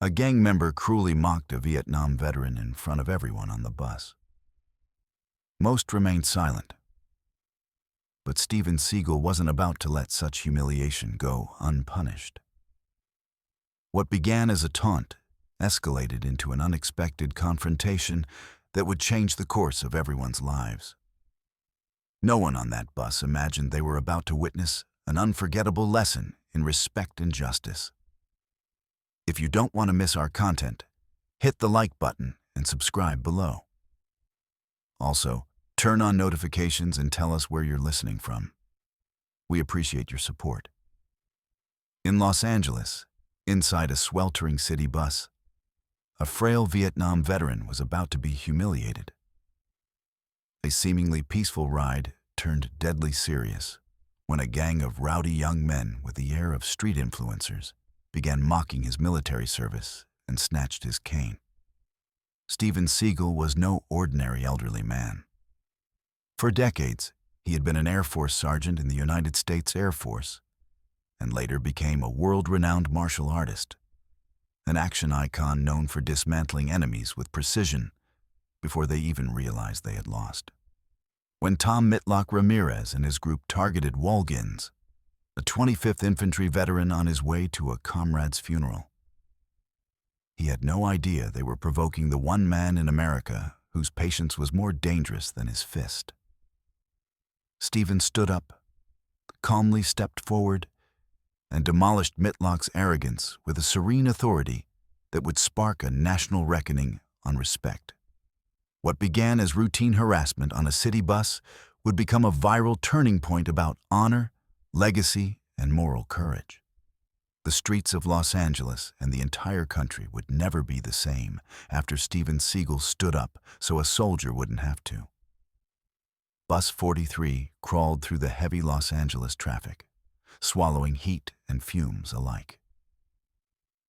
A gang member cruelly mocked a Vietnam veteran in front of everyone on the bus. Most remained silent. But Steven Seagal wasn't about to let such humiliation go unpunished. What began as a taunt escalated into an unexpected confrontation that would change the course of everyone's lives. No one on that bus imagined they were about to witness an unforgettable lesson in respect and justice. If you don't want to miss our content, hit the like button and subscribe below. Also, turn on notifications and tell us where you're listening from. We appreciate your support. In Los Angeles, inside a sweltering city bus, a frail Vietnam veteran was about to be humiliated. A seemingly peaceful ride turned deadly serious when a gang of rowdy young men with the air of street influencers began mocking his military service and snatched his cane. Steven Seagal was no ordinary elderly man. For decades, he had been an Air Force sergeant in the United States Air Force and later became a world-renowned martial artist, an action icon known for dismantling enemies with precision before they even realized they had lost. When Tom Mitlock Ramirez and his group targeted Walgins, a 25th Infantry veteran on his way to a comrade's funeral, he had no idea they were provoking the one man in America whose patience was more dangerous than his fist. Steven stood up, calmly stepped forward, and demolished Mitlock's arrogance with a serene authority that would spark a national reckoning on respect. What began as routine harassment on a city bus would become a viral turning point about honor, legacy, and moral courage. The streets of Los Angeles and the entire country would never be the same after Steven Seagal stood up so a soldier wouldn't have to. Bus 43 crawled through the heavy Los Angeles traffic, swallowing heat and fumes alike.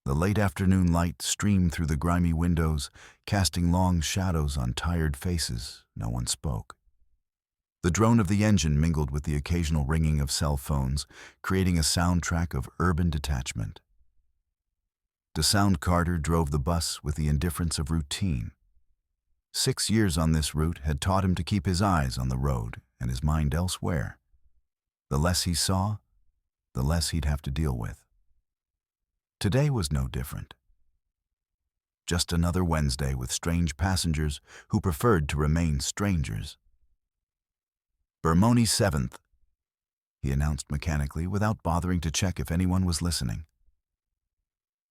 The late afternoon light streamed through the grimy windows, casting long shadows on tired faces. No one spoke. The drone of the engine mingled with the occasional ringing of cell phones, creating a soundtrack of urban detachment. DeSound Carter drove the bus with the indifference of routine. 6 years on this route had taught him to keep his eyes on the road and his mind elsewhere. The less he saw, the less he'd have to deal with. Today was no different. Just another Wednesday with strange passengers who preferred to remain strangers. Bermoni 7th, he announced mechanically without bothering to check if anyone was listening.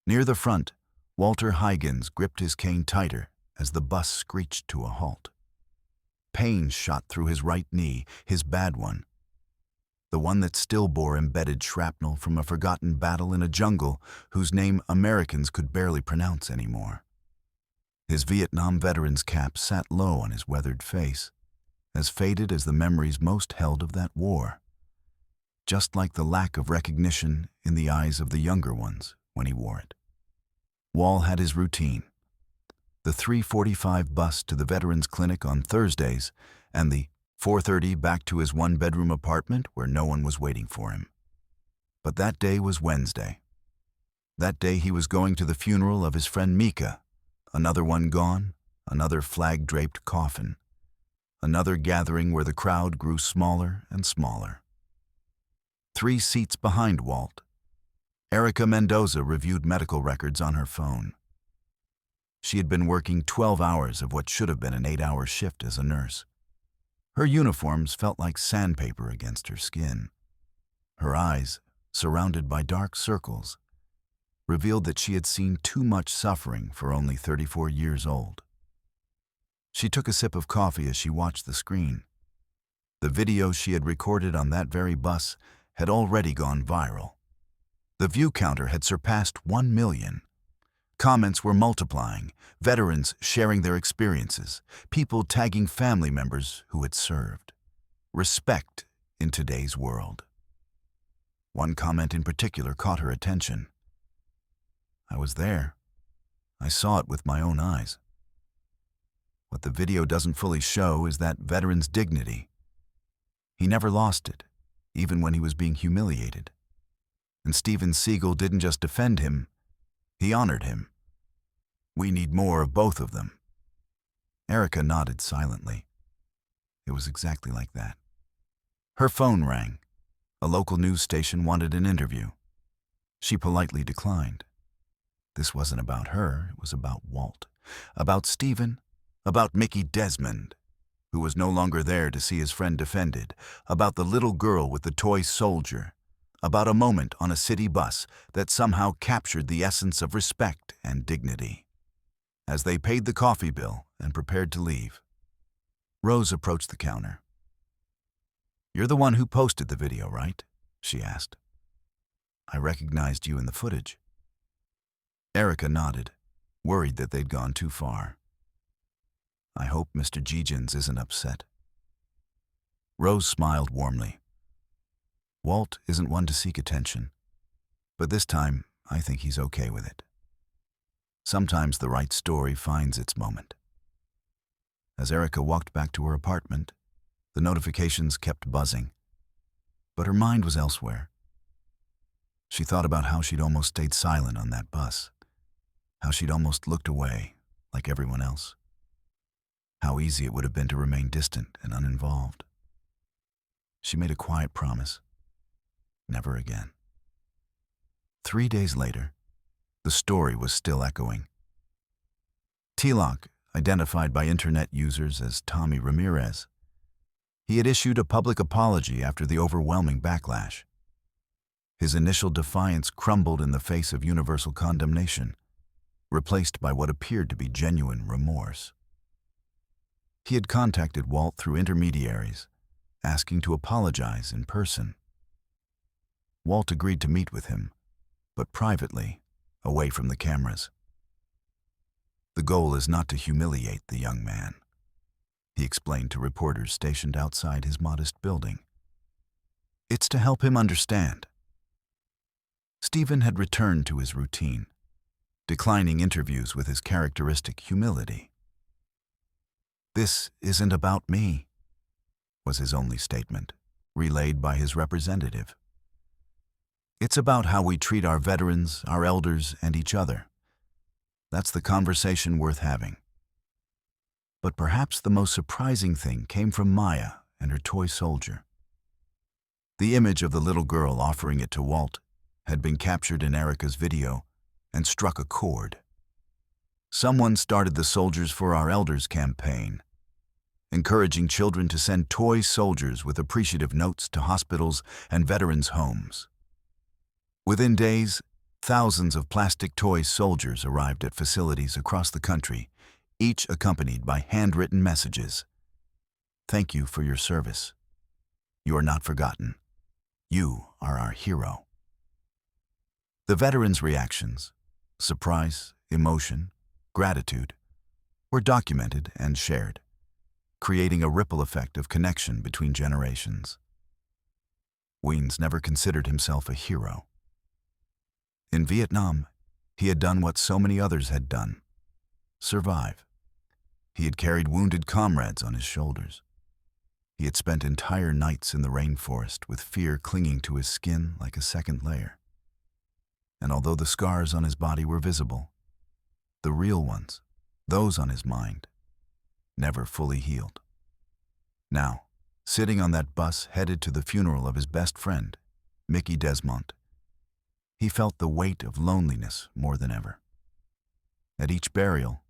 Near the front, Walter Huygens gripped his cane tighter as the bus screeched to a halt. Pain shot through his right knee, his bad one, the one that still bore embedded shrapnel from a forgotten battle in a jungle whose name Americans could barely pronounce anymore. His Vietnam veteran's cap sat low on his weathered face, as faded as the memories most held of that war, just like the lack of recognition in the eyes of the younger ones when he wore it. Wall had his routine: the 3:45 bus to the Veterans Clinic on Thursdays and the 4:30 back to his one-bedroom apartment where no one was waiting for him. But that day was Wednesday. That day he was going to the funeral of his friend Mika, another one gone, another flag-draped coffin, another gathering where the crowd grew smaller and smaller. 3 seats behind Walt, Erica Mendoza reviewed medical records on her phone. She had been working 12 hours of what should have been an 8-hour shift as a nurse. Her uniforms felt like sandpaper against her skin. Her eyes, surrounded by dark circles, revealed that she had seen too much suffering for only 34 years old. She took a sip of coffee as she watched the screen. The video she had recorded on that very bus had already gone viral. The view counter had surpassed 1 million. Comments were multiplying, veterans sharing their experiences, people tagging family members who had served. Respect in today's world. One comment in particular caught her attention. "I was there. I saw it with my own eyes." What the video doesn't fully show is that veteran's dignity. He never lost it, even when he was being humiliated. And Steven Seagal didn't just defend him, he honored him, We need more of both of them. Erica nodded silently. It was exactly like that. Her phone rang. A local news station wanted an interview. She politely declined. This wasn't about her, it was about Walt. About Steven, about Mickey Desmond, who was no longer there to see his friend defended, about the little girl with the toy soldier, about a moment on a city bus that somehow captured the essence of respect and dignity. As they paid the coffee bill and prepared to leave, Rose approached the counter. "You're the one who posted the video, right?" she asked. "I recognized you in the footage." Erica nodded, worried that they'd gone too far. "I hope Mr. Jeejins isn't upset." Rose smiled warmly. "Walt isn't one to seek attention, but this time I think he's okay with it. Sometimes the right story finds its moment." As Erica walked back to her apartment, the notifications kept buzzing, but her mind was elsewhere. She thought about how she'd almost stayed silent on that bus, how she'd almost looked away, like everyone else. How easy it would have been to remain distant and uninvolved. She made a quiet promise. Never again. 3 days later, the story was still echoing. Tilak, identified by internet users as Tommy Ramirez, he had issued a public apology after the overwhelming backlash. His initial defiance crumbled in the face of universal condemnation, replaced by what appeared to be genuine remorse. He had contacted Walt through intermediaries, asking to apologize in person. Walt agreed to meet with him, but privately, away from the cameras. "The goal is not to humiliate the young man," he explained to reporters stationed outside his modest building. "It's to help him understand." Steven had returned to his routine, declining interviews with his characteristic humility. "This isn't about me," was his only statement, relayed by his representative. "It's about how we treat our veterans, our elders, and each other. That's the conversation worth having." But perhaps the most surprising thing came from Maya and her toy soldier. The image of the little girl offering it to Walt had been captured in Erica's video and struck a chord. Someone started the Soldiers for Our Elders campaign, encouraging children to send toy soldiers with appreciative notes to hospitals and veterans' homes. Within days, thousands of plastic toy soldiers arrived at facilities across the country, each accompanied by handwritten messages. "Thank you for your service. You are not forgotten. You are our hero." The veterans' reactions, surprise, emotion, gratitude, were documented and shared, creating a ripple effect of connection between generations. Weens never considered himself a hero. In Vietnam, he had done what so many others had done: survive. He had carried wounded comrades on his shoulders. He had spent entire nights in the rainforest with fear clinging to his skin like a second layer. And although the scars on his body were visible, the real ones, those on his mind, never fully healed. Now, sitting on that bus headed to the funeral of his best friend, Mickey Desmond, he felt the weight of loneliness more than ever. At each burial,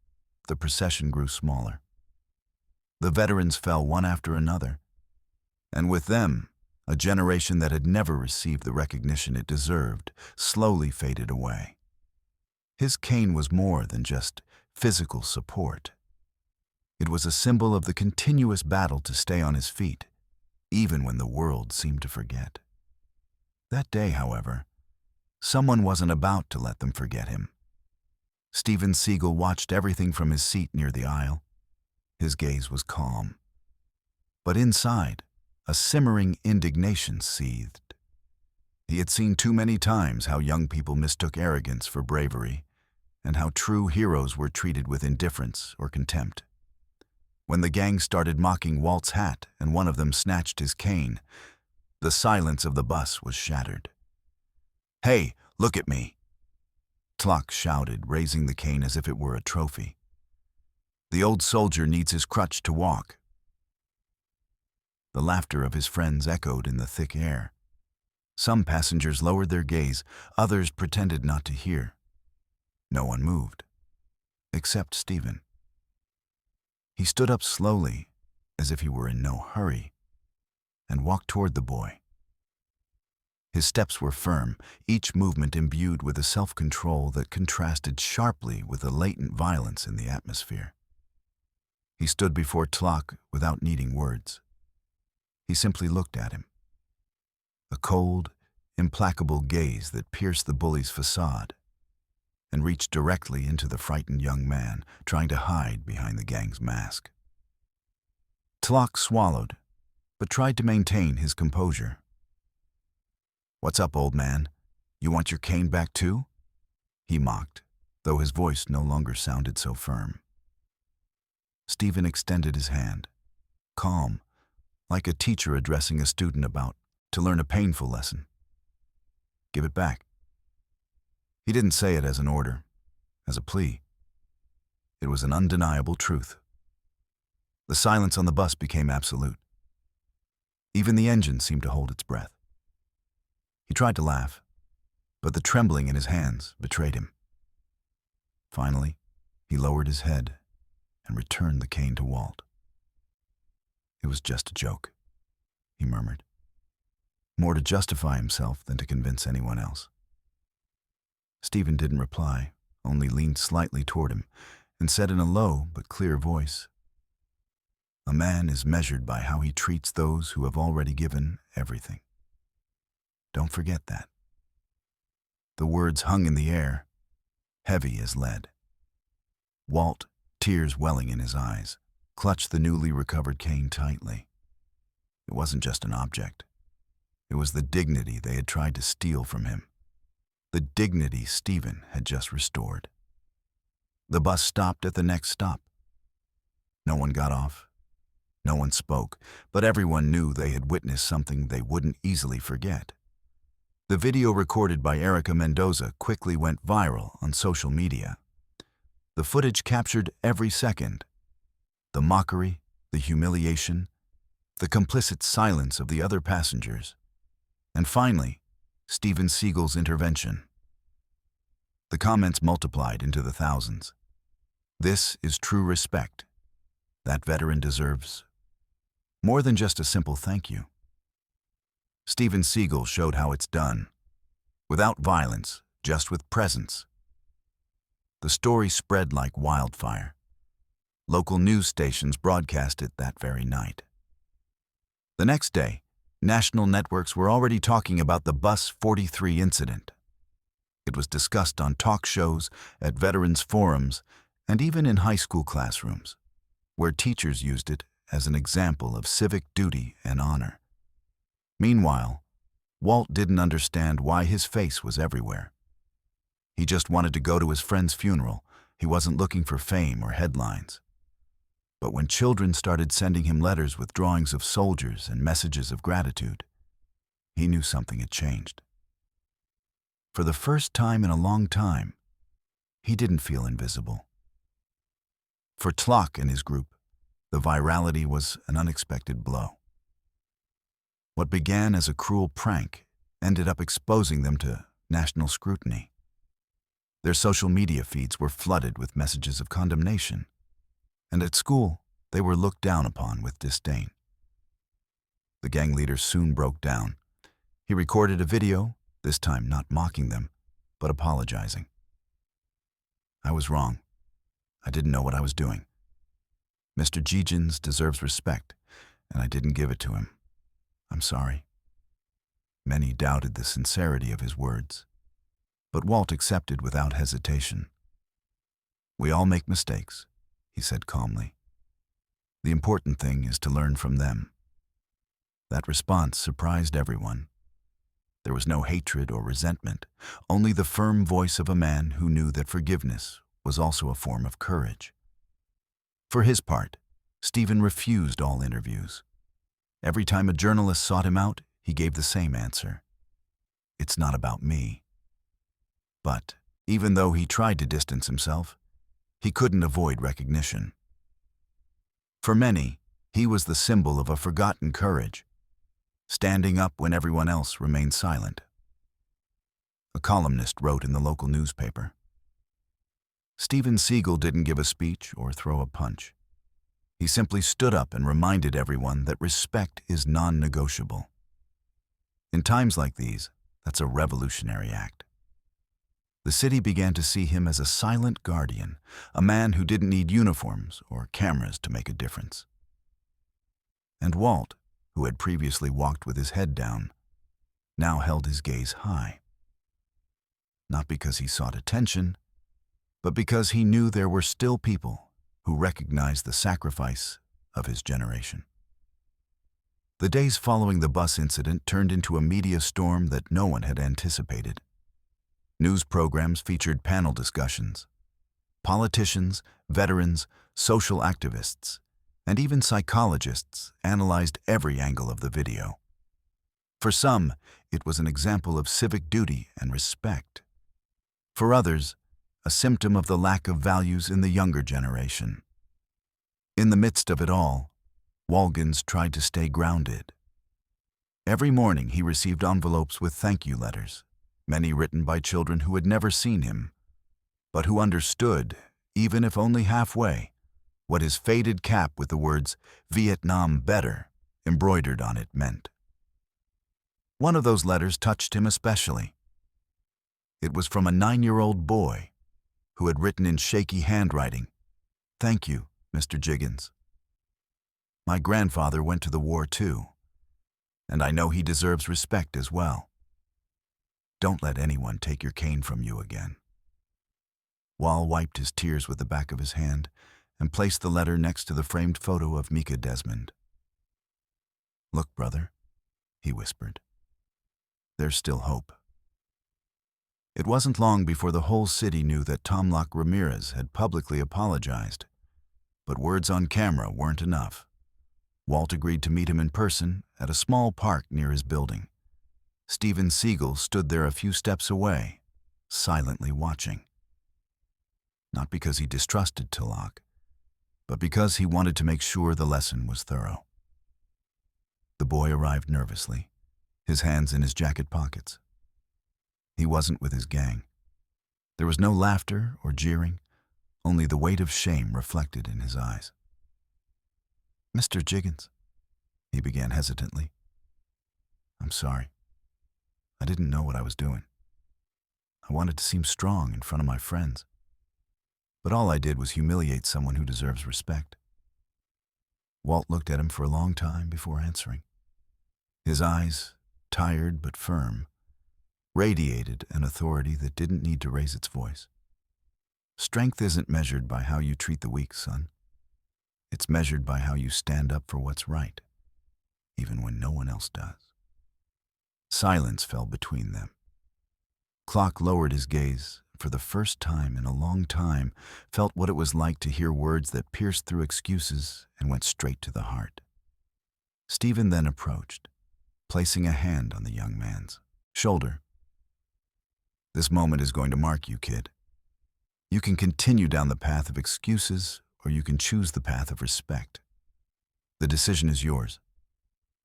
the procession grew smaller. The veterans fell one after another, and with them, a generation that had never received the recognition it deserved slowly faded away. His cane was more than just physical support. It was a symbol of the continuous battle to stay on his feet, even when the world seemed to forget. That day, however, someone wasn't about to let them forget him. Steven Seagal watched everything from his seat near the aisle. His gaze was calm. But inside, a simmering indignation seethed. He had seen too many times how young people mistook arrogance for bravery, and how true heroes were treated with indifference or contempt. When the gang started mocking Walt's hat and one of them snatched his cane, the silence of the bus was shattered. "Hey, look at me!" Tlock shouted, raising the cane as if it were a trophy. The old soldier needs his crutch to walk. The laughter of his friends echoed in the thick air. Some passengers lowered their gaze, others pretended not to hear. No one moved, except Steven. He stood up slowly, as if he were in no hurry, and walked toward the boy. His steps were firm, each movement imbued with a self-control that contrasted sharply with the latent violence in the atmosphere. He stood before Tlock without needing words. He simply looked at him. A cold, implacable gaze that pierced the bully's facade and reached directly into the frightened young man trying to hide behind the gang's mask. Tlock swallowed, but tried to maintain his composure. "What's up, old man? You want your cane back too?" he mocked, though his voice no longer sounded so firm. Steven extended his hand, calm, like a teacher addressing a student about to learn a painful lesson. "Give it back." He didn't say it as an order, as a plea. It was an undeniable truth. The silence on the bus became absolute. Even the engine seemed to hold its breath. He tried to laugh, but the trembling in his hands betrayed him. Finally, he lowered his head and returned the cane to Walt. "It was just a joke," he murmured, more to justify himself than to convince anyone else. Steven didn't reply, only leaned slightly toward him and said in a low but clear voice, "A man is measured by how he treats those who have already given everything. Don't forget that." The words hung in the air, heavy as lead. Walt, tears welling in his eyes, clutched the newly recovered cane tightly. It wasn't just an object. It was the dignity they had tried to steal from him. The dignity Steven had just restored. The bus stopped at the next stop. No one got off. No one spoke, but everyone knew they had witnessed something they wouldn't easily forget. The video recorded by Erica Mendoza quickly went viral on social media. The footage captured every second. The mockery, the humiliation, the complicit silence of the other passengers, and finally, Steven Seagal's intervention. The comments multiplied into the thousands. "This is true respect. That veteran deserves more than just a simple thank you." Steven Seagal showed how it's done, without violence, just with presence. The story spread like wildfire. Local news stations broadcast it that very night. The next day, national networks were already talking about the Bus 43 incident. It was discussed on talk shows, at veterans' forums, and even in high school classrooms, where teachers used it as an example of civic duty and honor. Meanwhile, Walt didn't understand why his face was everywhere. He just wanted to go to his friend's funeral. He wasn't looking for fame or headlines. But when children started sending him letters with drawings of soldiers and messages of gratitude, he knew something had changed. For the first time in a long time, he didn't feel invisible. For Tlock and his group, the virality was an unexpected blow. What began as a cruel prank ended up exposing them to national scrutiny. Their social media feeds were flooded with messages of condemnation, and at school, they were looked down upon with disdain. The gang leader soon broke down. He recorded a video, this time not mocking them, but apologizing. "I was wrong. I didn't know what I was doing. Mr. Jegens deserves respect, and I didn't give it to him. I'm sorry." Many doubted the sincerity of his words, but Walt accepted without hesitation. "We all make mistakes," he said calmly. "The important thing is to learn from them." That response surprised everyone. There was no hatred or resentment, only the firm voice of a man who knew that forgiveness was also a form of courage. For his part, Steven refused all interviews. Every time a journalist sought him out, he gave the same answer. "It's not about me." But Even though he tried to distance himself, he couldn't avoid recognition. For many, he was the symbol of a forgotten courage, standing up when everyone else remained silent. A columnist wrote in the local newspaper, "Steven Seagal didn't give a speech or throw a punch. He simply stood up and reminded everyone that respect is non-negotiable. In times like these, that's a revolutionary act." The city began to see him as a silent guardian, a man who didn't need uniforms or cameras to make a difference. And Walt, who had previously walked with his head down, now held his gaze high. Not because he sought attention, but because he knew there were still people who recognized the sacrifice of his generation. The days following the bus incident turned into a media storm that no one had anticipated. News programs featured panel discussions. Politicians, veterans, social activists, and even psychologists analyzed every angle of the video. For some, it was an example of civic duty and respect. For others, a symptom of the lack of values in the younger generation. In the midst of it all, Walgins tried to stay grounded. Every morning he received envelopes with thank you letters, many written by children who had never seen him, but who understood, even if only halfway, what his faded cap with the words "Vietnam better" embroidered on it meant. One of those letters touched him especially. It was from a 9-year-old boy who had written in shaky handwriting, "Thank you, Mr. Jiggins. My grandfather went to the war too, and I know he deserves respect as well. Don't let anyone take your cane from you again." Wal wiped his tears with the back of his hand and placed the letter next to the framed photo of Mika Desmond. "Look, brother," he whispered. "There's still hope." It wasn't long before the whole city knew that Tomlock Ramirez had publicly apologized, but words on camera weren't enough. Walt agreed to meet him in person at a small park near his building. Steven Seagal stood there a few steps away, silently watching. Not because he distrusted Tomlock, but because he wanted to make sure the lesson was thorough. The boy arrived nervously, his hands in his jacket pockets. He wasn't with his gang. There was no laughter or jeering, only the weight of shame reflected in his eyes. "Mr. Jiggins," he began hesitantly. "I'm sorry. I didn't know what I was doing. I wanted to seem strong in front of my friends. But all I did was humiliate someone who deserves respect." Walt looked at him for a long time before answering. His eyes, tired but firm, radiated an authority that didn't need to raise its voice. "Strength isn't measured by how you treat the weak, son. It's measured by how you stand up for what's right, even when no one else does." Silence fell between them. Clock lowered his gaze, and for the first time in a long time felt what it was like to hear words that pierced through excuses and went straight to the heart. Steven then approached, placing a hand on the young man's shoulder. "This moment is going to mark you, kid. You can continue down the path of excuses, or you can choose the path of respect. The decision is yours.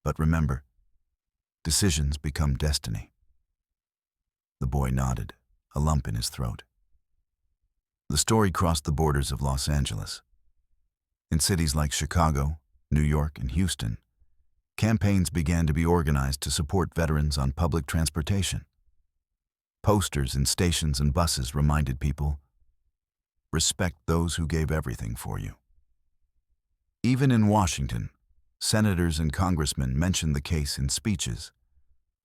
But remember, decisions become destiny." The boy nodded, a lump in his throat. The story crossed the borders of Los Angeles. In cities like Chicago, New York, and Houston, campaigns began to be organized to support veterans on public transportation. Posters in stations and buses reminded people, "Respect those who gave everything for you." Even in Washington, senators and congressmen mentioned the case in speeches,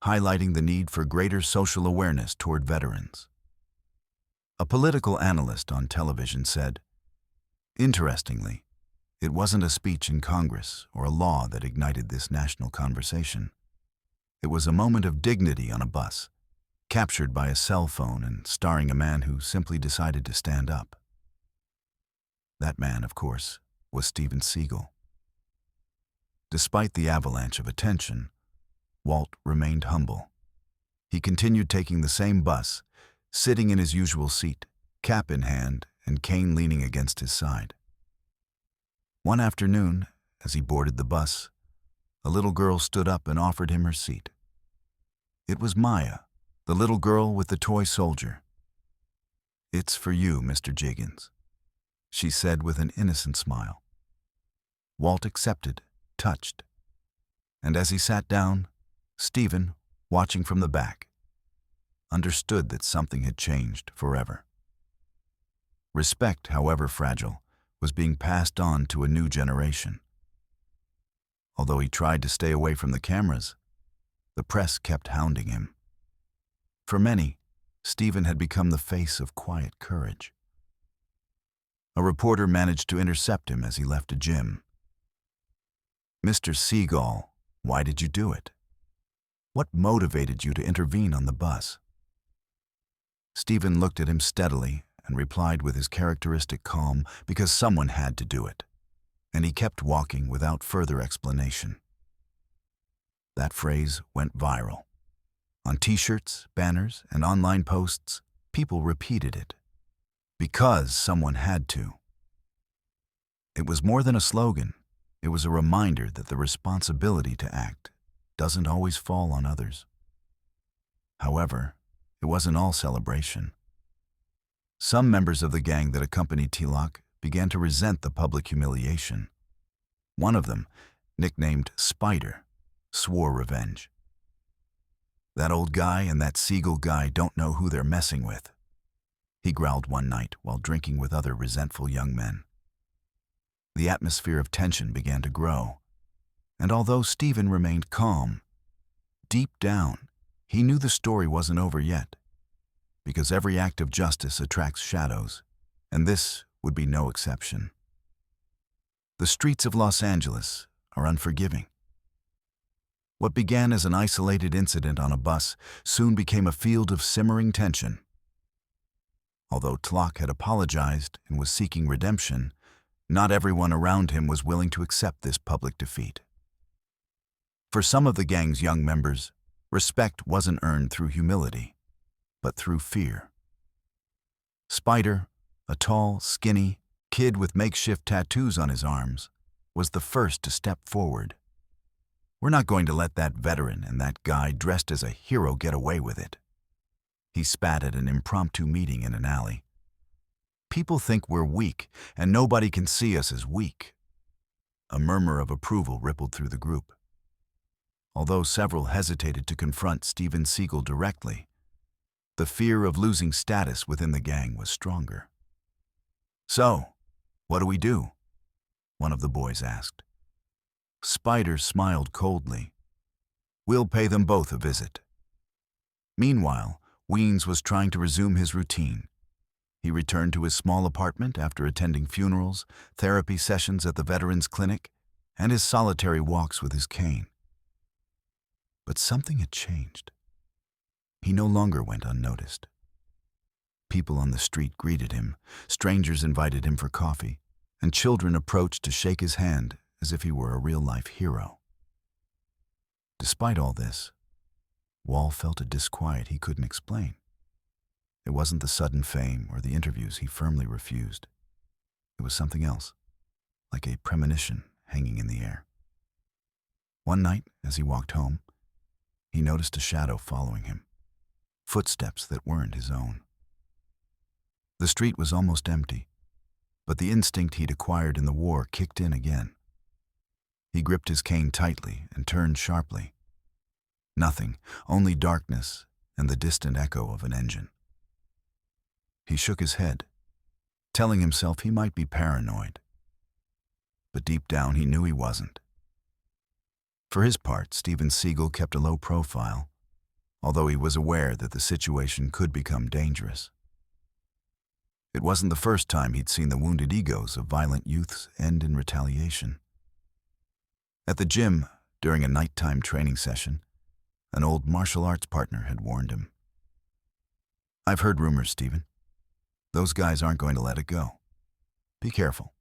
highlighting the need for greater social awareness toward veterans. A political analyst on television said, "Interestingly, it wasn't a speech in Congress or a law that ignited this national conversation. It was a moment of dignity on a bus, captured by a cell phone and starring a man who simply decided to stand up." That man, of course, was Steven Seagal. Despite the avalanche of attention, Walt remained humble. He continued taking the same bus, sitting in his usual seat, cap in hand and cane leaning against his side. One afternoon, as he boarded the bus, a little girl stood up and offered him her seat. It was Maya, the little girl with the toy soldier. "It's for you, Mr. Jiggins," she said with an innocent smile. Walt accepted, touched. And as he sat down, Steven, watching from the back, understood that something had changed forever. Respect, however fragile, was being passed on to a new generation. Although he tried to stay away from the cameras, the press kept hounding him. For many, Steven had become the face of quiet courage. A reporter managed to intercept him as he left a gym. "Mr. Seagal, why did you do it? What motivated you to intervene on the bus?" Steven looked at him steadily and replied with his characteristic calm, "Because someone had to do it." And he kept walking without further explanation. That phrase went viral. On t-shirts, banners, and online posts, people repeated it. Because someone had to. It was more than a slogan. It was a reminder that the responsibility to act doesn't always fall on others. However, it wasn't all celebration. Some members of the gang that accompanied Tilak began to resent the public humiliation. One of them, nicknamed Spider, swore revenge. "That old guy and that Seagal guy don't know who they're messing with," he growled one night while drinking with other resentful young men. The atmosphere of tension began to grow, and although Steven remained calm, deep down, he knew the story wasn't over yet, because every act of justice attracts shadows, and this would be no exception. The streets of Los Angeles are unforgiving. What began as an isolated incident on a bus soon became a field of simmering tension. Although Tlak had apologized and was seeking redemption, not everyone around him was willing to accept this public defeat. For some of the gang's young members, respect wasn't earned through humility, but through fear. Spider, a tall, skinny kid with makeshift tattoos on his arms, was the first to step forward. "We're not going to let that veteran and that guy dressed as a hero get away with it," he spat at an impromptu meeting in an alley. "People think we're weak, and nobody can see us as weak." A murmur of approval rippled through the group. Although several hesitated to confront Steven Seagal directly, the fear of losing status within the gang was stronger. "So, what do we do?" one of the boys asked. Spider smiled coldly. "We'll pay them both a visit." Meanwhile, Weens was trying to resume his routine. He returned to his small apartment after attending funerals, therapy sessions at the Veterans Clinic, and his solitary walks with his cane. But something had changed. He no longer went unnoticed. People on the street greeted him, strangers invited him for coffee, and children approached to shake his hand as if he were a real-life hero. Despite all this, Wall felt a disquiet he couldn't explain. It wasn't the sudden fame or the interviews he firmly refused. It was something else, like a premonition hanging in the air. One night, as he walked home, he noticed a shadow following him, footsteps that weren't his own. The street was almost empty, but the instinct he'd acquired in the war kicked in again. He gripped his cane tightly and turned sharply. Nothing, only darkness and the distant echo of an engine. He shook his head, telling himself he might be paranoid. But deep down he knew he wasn't. For his part, Steven Seagal kept a low profile, although he was aware that the situation could become dangerous. It wasn't the first time he'd seen the wounded egos of violent youths end in retaliation. At the gym, during a nighttime training session, an old martial arts partner had warned him. "I've heard rumors, Steven. Those guys aren't going to let it go. Be careful."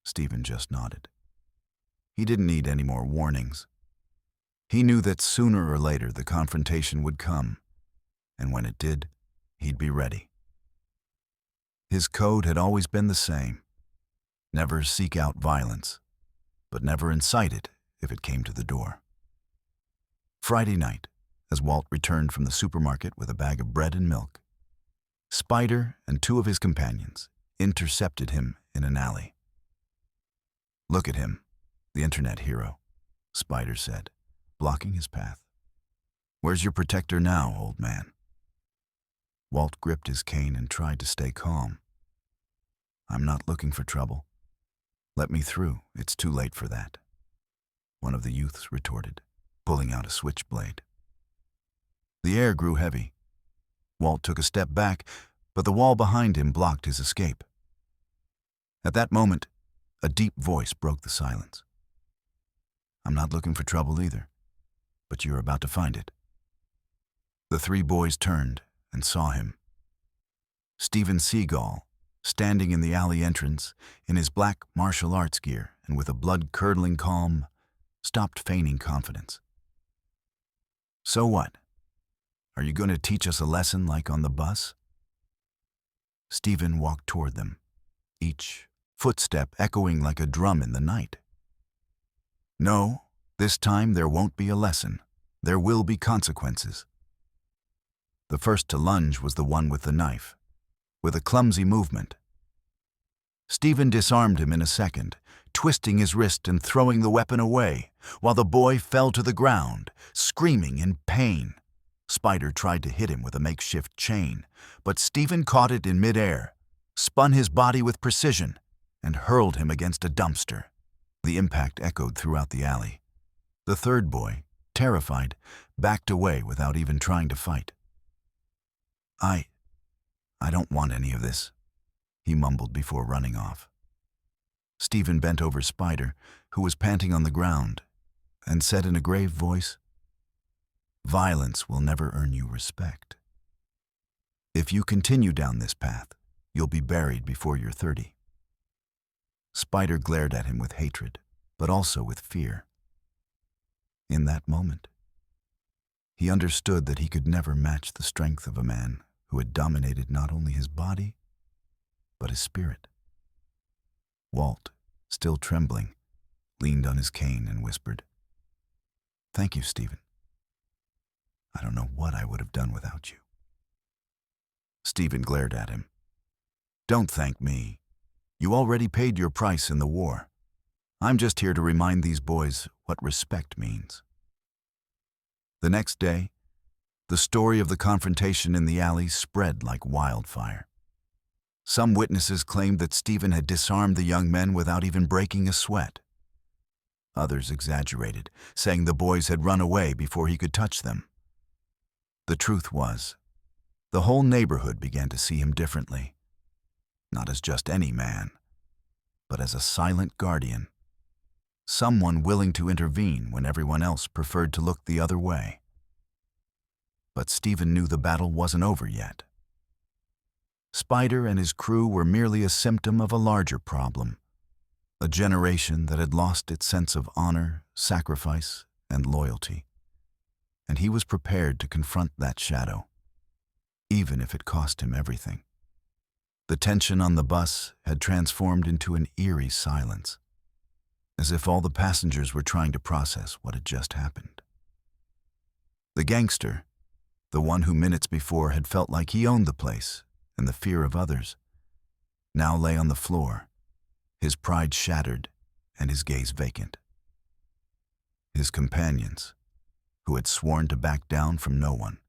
Steven just nodded. He didn't need any more warnings. He knew that sooner or later the confrontation would come, and when it did, he'd be ready. His code had always been the same. Never seek out violence, but never incite it if it came to the door. Friday night, as Walt returned from the supermarket with a bag of bread and milk, Spider and two of his companions intercepted him in an alley. "Look at him, the internet hero," Spider said, blocking his path. "Where's your protector now, old man?" Walt gripped his cane and tried to stay calm. "I'm not looking for trouble. Let me through, it's too late for that," one of the youths retorted, pulling out a switchblade. The air grew heavy. Walt took a step back, but the wall behind him blocked his escape. At that moment, a deep voice broke the silence. "I'm not looking for trouble either, but you're about to find it." The three boys turned and saw him. Steven Seagal, standing in the alley entrance, in his black martial arts gear and with a blood-curdling calm, stopped feigning confidence. "So what? Are you going to teach us a lesson like on the bus?" Steven walked toward them, each footstep echoing like a drum in the night. "No, this time there won't be a lesson. There will be consequences." The first to lunge was the one with the knife. With a clumsy movement, Steven disarmed him in a second, twisting his wrist and throwing the weapon away, while the boy fell to the ground, screaming in pain. Spider tried to hit him with a makeshift chain, but Steven caught it in midair, spun his body with precision, and hurled him against a dumpster. The impact echoed throughout the alley. The third boy, terrified, backed away without even trying to fight. I don't want any of this," he mumbled before running off. Steven bent over Spider, who was panting on the ground, and said in a grave voice, "Violence will never earn you respect. If you continue down this path, you'll be buried before you're 30. Spider glared at him with hatred, but also with fear. In that moment, he understood that he could never match the strength of a man who had dominated not only his body, but his spirit. Walt, still trembling, leaned on his cane and whispered, "Thank you, Steven. I don't know what I would have done without you." Steven glared at him. "Don't thank me. You already paid your price in the war. I'm just here to remind these boys what respect means." The next day, the story of the confrontation in the alley spread like wildfire. Some witnesses claimed that Steven had disarmed the young men without even breaking a sweat. Others exaggerated, saying the boys had run away before he could touch them. The truth was, the whole neighborhood began to see him differently, not as just any man, but as a silent guardian, someone willing to intervene when everyone else preferred to look the other way. But Steven knew the battle wasn't over yet. Spider and his crew were merely a symptom of a larger problem, a generation that had lost its sense of honor, sacrifice, and loyalty. And he was prepared to confront that shadow, even if it cost him everything. The tension on the bus had transformed into an eerie silence, as if all the passengers were trying to process what had just happened. The gangster, the one who minutes before had felt like he owned the place and the fear of others, now lay on the floor, his pride shattered and his gaze vacant. His companions, who had sworn to back down from no one,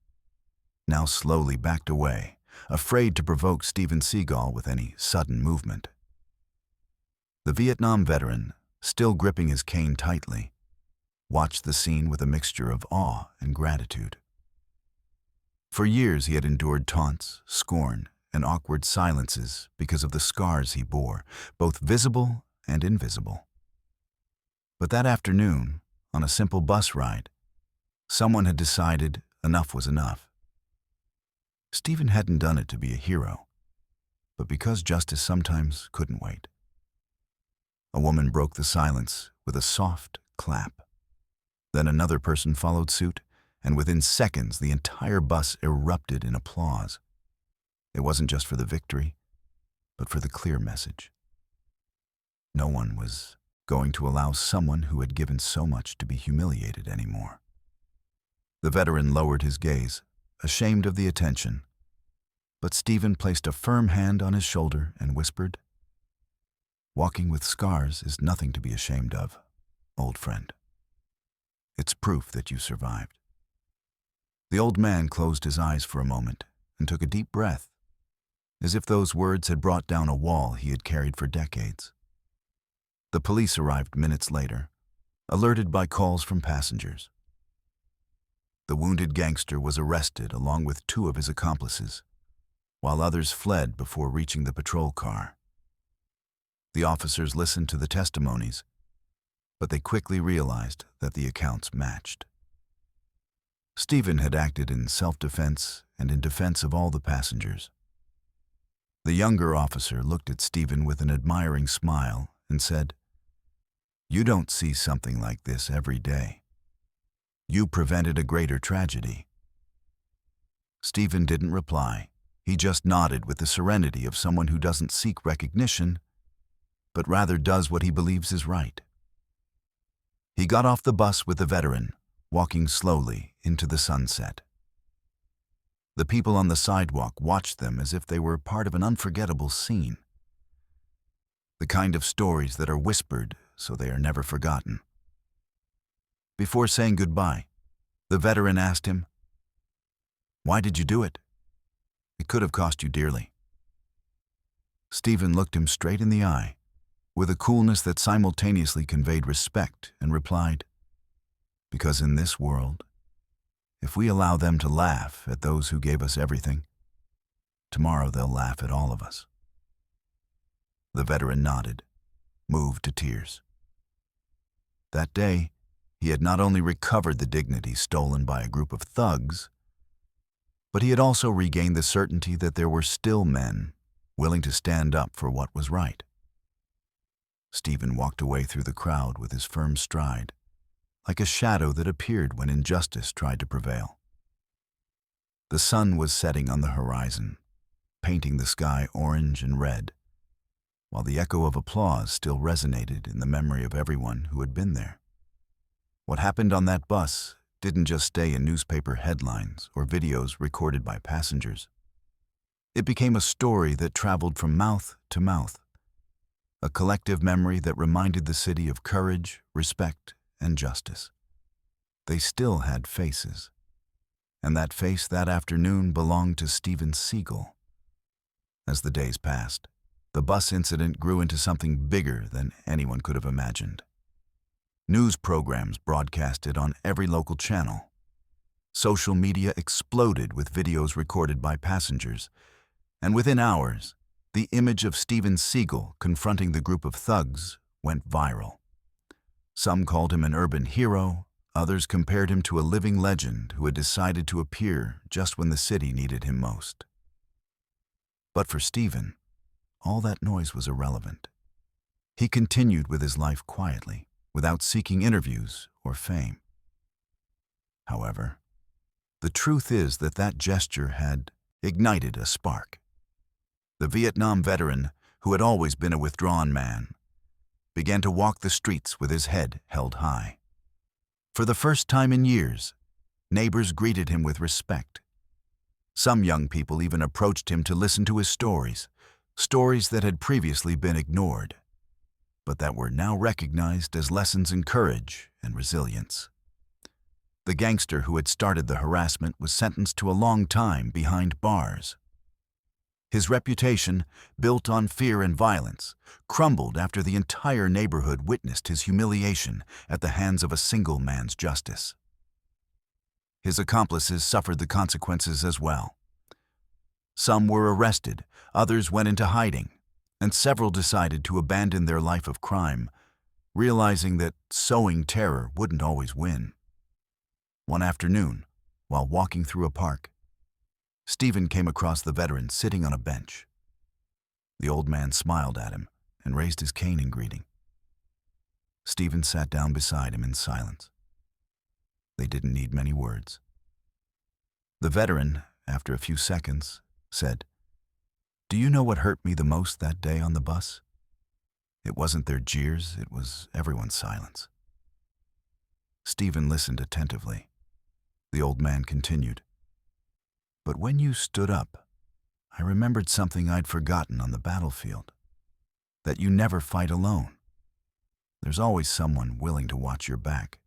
now slowly backed away, afraid to provoke Steven Seagal with any sudden movement. The Vietnam veteran, still gripping his cane tightly, watched the scene with a mixture of awe and gratitude. For years he had endured taunts, scorn, and awkward silences because of the scars he bore, both visible and invisible. But that afternoon, on a simple bus ride, someone had decided enough was enough. Steven hadn't done it to be a hero, but because justice sometimes couldn't wait. A woman broke the silence with a soft clap. Then another person followed suit, and within seconds the entire bus erupted in applause. It wasn't just for the victory, but for the clear message. No one was going to allow someone who had given so much to be humiliated anymore. The veteran lowered his gaze, ashamed of the attention, but Steven placed a firm hand on his shoulder and whispered, "Walking with scars is nothing to be ashamed of, old friend. It's proof that you survived." The old man closed his eyes for a moment and took a deep breath, as if those words had brought down a wall he had carried for decades. The police arrived minutes later, alerted by calls from passengers. The wounded gangster was arrested along with 2 of his accomplices, while others fled before reaching the patrol car. The officers listened to the testimonies, but they quickly realized that the accounts matched. Steven had acted in self-defense and in defense of all the passengers. The younger officer looked at Steven with an admiring smile and said, "You don't see something like this every day. You prevented a greater tragedy." Steven didn't reply. He just nodded with the serenity of someone who doesn't seek recognition, but rather does what he believes is right. He got off the bus with the veteran, walking slowly into the sunset. The people on the sidewalk watched them as if they were part of an unforgettable scene. The kind of stories that are whispered so they are never forgotten. Before saying goodbye, the veteran asked him, "Why did you do it? It could have cost you dearly." Steven looked him straight in the eye, with a coolness that simultaneously conveyed respect, and replied, "Because in this world, if we allow them to laugh at those who gave us everything, tomorrow they'll laugh at all of us." The veteran nodded, moved to tears. That day, he had not only recovered the dignity stolen by a group of thugs, but he had also regained the certainty that there were still men willing to stand up for what was right. Steven walked away through the crowd with his firm stride, like a shadow that appeared when injustice tried to prevail. The sun was setting on the horizon, painting the sky orange and red, while the echo of applause still resonated in the memory of everyone who had been there. What happened on that bus didn't just stay in newspaper headlines or videos recorded by passengers. It became a story that traveled from mouth to mouth, a collective memory that reminded the city of courage, respect, and justice. They still had faces, and that face that afternoon belonged to Steven Seagal. As the days passed, the bus incident grew into something bigger than anyone could have imagined. News programs broadcasted on every local channel. Social media exploded with videos recorded by passengers, and within hours, the image of Steven Seagal confronting the group of thugs went viral. Some called him an urban hero, others compared him to a living legend who had decided to appear just when the city needed him most. But for Steven, all that noise was irrelevant. He continued with his life quietly, without seeking interviews or fame. However, the truth is that that gesture had ignited a spark. The Vietnam veteran, who had always been a withdrawn man, began to walk the streets with his head held high. For the first time in years, neighbors greeted him with respect. Some young people even approached him to listen to his stories that had previously been ignored, but that were now recognized as lessons in courage and resilience. The gangster who had started the harassment was sentenced to a long time behind bars. His reputation, built on fear and violence, crumbled after the entire neighborhood witnessed his humiliation at the hands of a single man's justice. His accomplices suffered the consequences as well. Some were arrested, others went into hiding, and several decided to abandon their life of crime, realizing that sowing terror wouldn't always win. One afternoon, while walking through a park, Steven came across the veteran sitting on a bench. The old man smiled at him and raised his cane in greeting. Steven sat down beside him in silence. They didn't need many words. The veteran, after a few seconds, said, Do you know what hurt me the most that day on the bus? It wasn't their jeers, it was everyone's silence. Stephen listened attentively. The old man continued. But when you stood up, I remembered something I'd forgotten on the battlefield. That you never fight alone. There's always someone willing to watch your back.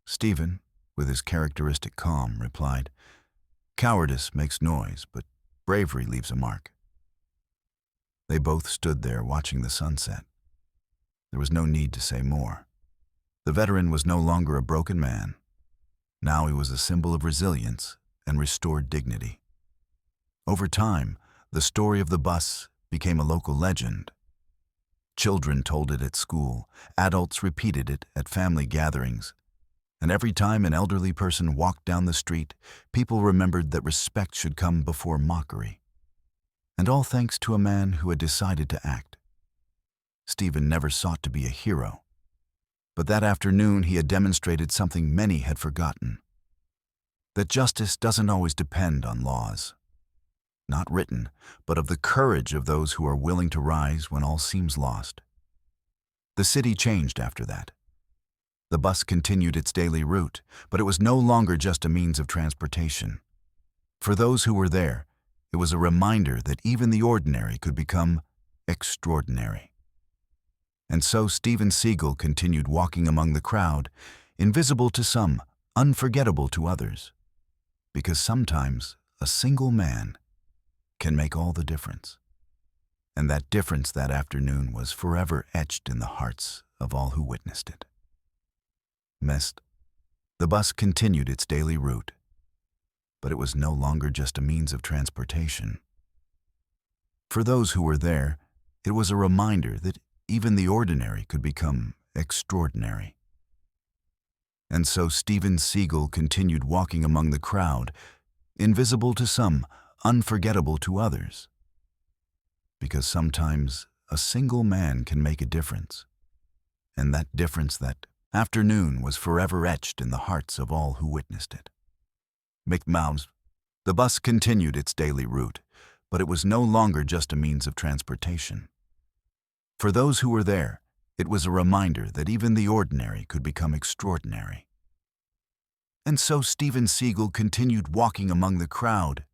Stephen, with his characteristic calm, replied, "Cowardice makes noise, but bravery leaves a mark." They both stood there watching the sunset. There was no need to say more. The veteran was no longer a broken man. Now he was a symbol of resilience and restored dignity. Over time, the story of the bus became a local legend. Children told it at school, adults repeated it at family gatherings, and every time an elderly person walked down the street, people remembered that respect should come before mockery. And all thanks to a man who had decided to act. Stephen never sought to be a hero, but that afternoon he had demonstrated something many had forgotten. That justice doesn't always depend on laws. Not written, but of the courage of those who are willing to rise when all seems lost. The city changed after that. The bus continued its daily route, but it was no longer just a means of transportation. For those who were there, it was a reminder that even the ordinary could become extraordinary. And so Steven Seagal continued walking among the crowd, invisible to some, unforgettable to others. Because sometimes a single man can make all the difference. And that difference that afternoon was forever etched in the hearts of all who witnessed it. Missed. The bus continued its daily route, but it was no longer just a means of transportation. For those who were there, it was a reminder that even the ordinary could become extraordinary. And so Steven Seagal continued walking among the crowd, invisible to some, unforgettable to others. Because sometimes a single man can make a difference, and that difference that afternoon was forever etched in the hearts of all who witnessed it. McMouse. The bus continued its daily route, but it was no longer just a means of transportation. For those who were there, it was a reminder that even the ordinary could become extraordinary. And so Steven Seagal continued walking among the crowd,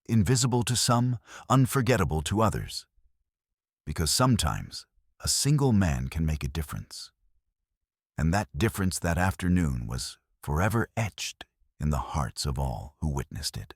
invisible to some, unforgettable to others. Because sometimes a single man can make a difference. And that difference that afternoon was forever etched in the hearts of all who witnessed it.